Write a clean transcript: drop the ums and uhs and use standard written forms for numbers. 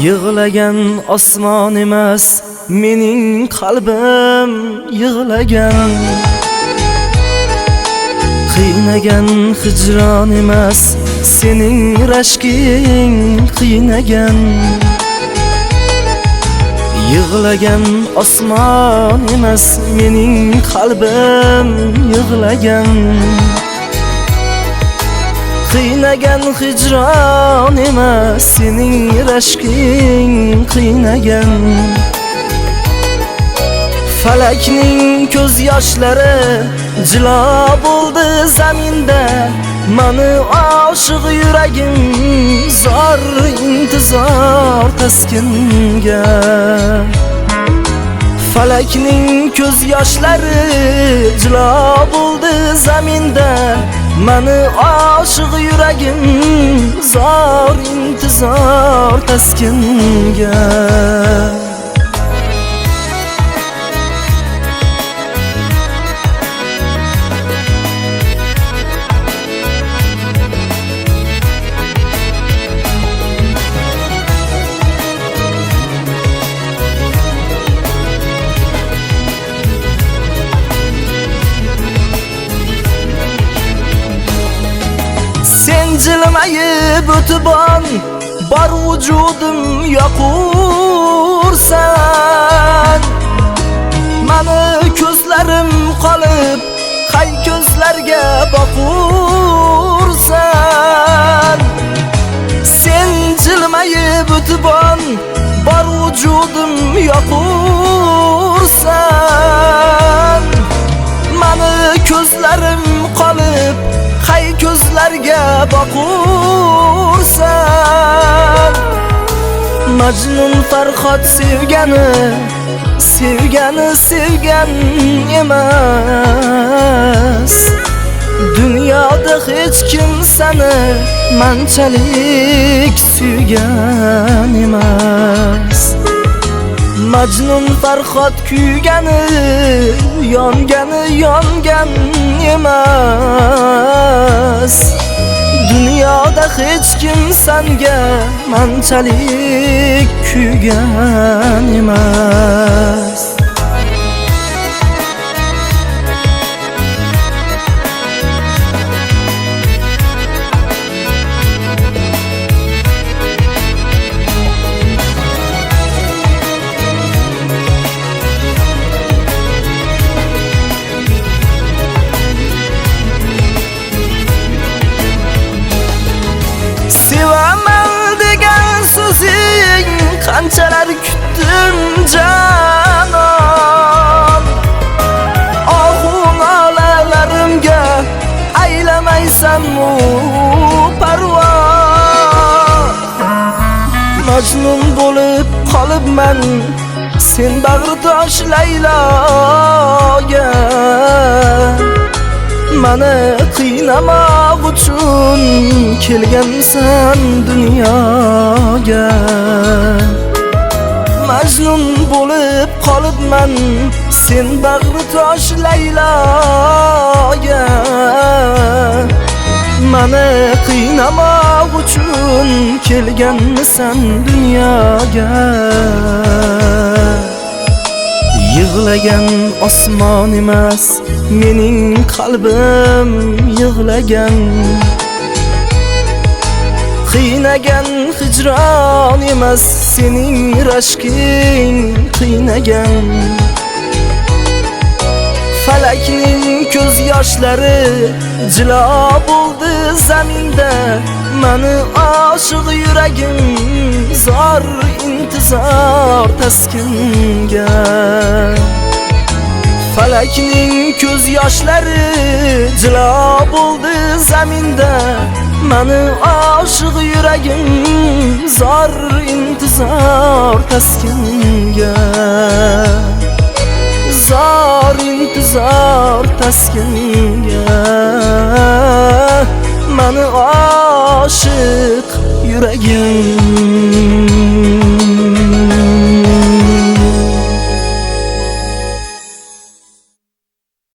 Yig'lagan osmon emas, mening qalbim yig'lagan. Qiynagan hijron emas, sening rashking qiynagan. Yig'lagan osmon emas, mening qalbim yig'lagan. Qiynagan hijron emas, sening rashking qiynagan. Falakning ko'z yoshlari jilo bo'ldi zaminda, mani oshiq yuragim zor intizor taskinga. Falakning ko'z yoshlari jilo bo'ldi zaminda, mani oshiq yuragim zor intizor taskinga. Jilmayib o'tibon bor vujudim yoqursan. Mani ko'zlarim qolib qay ko'zlarga boqursan. Sen jilmayib o'tibon bor vujudim yoqursan. Mani ko'zlarim qolib qay ko'zlarga boqursan. Majnun Farhod sevgani sevgan emas. Dunyoda hech kim seni manchalik suygan emas. Majnun Farhod kuygani yongan emas. Dunyoda hech kim senga manchalik kuygan emas. Qanchalar kutdim janon, ohu nolalarimga aylamaysanmi parvo. Majnun bo'lib qolibman sen bag'ritosh Layloga. Mani qiynamoq uchun kelgansan dunyoga. Majnun bo'lib qolibman sen bag'ritosh Layloga. Mani qiynamoq uchun kelgansan dunyoga. Yig'lagan osmon emas, mening qalbim yig'lagan. Qiynagan hijron emas, sening rashking qiynagan. Falakning ko'z yoshlari jilo bo'ldi zaminda, mani oshiq yuragim zor intizor taskinga. Falakning ko'z yoshlari jilo bo'ldi zaminda, mani oshiq yuragim zor intizor taskinga. Zor intizor taskinga. Mani oshiq yuragim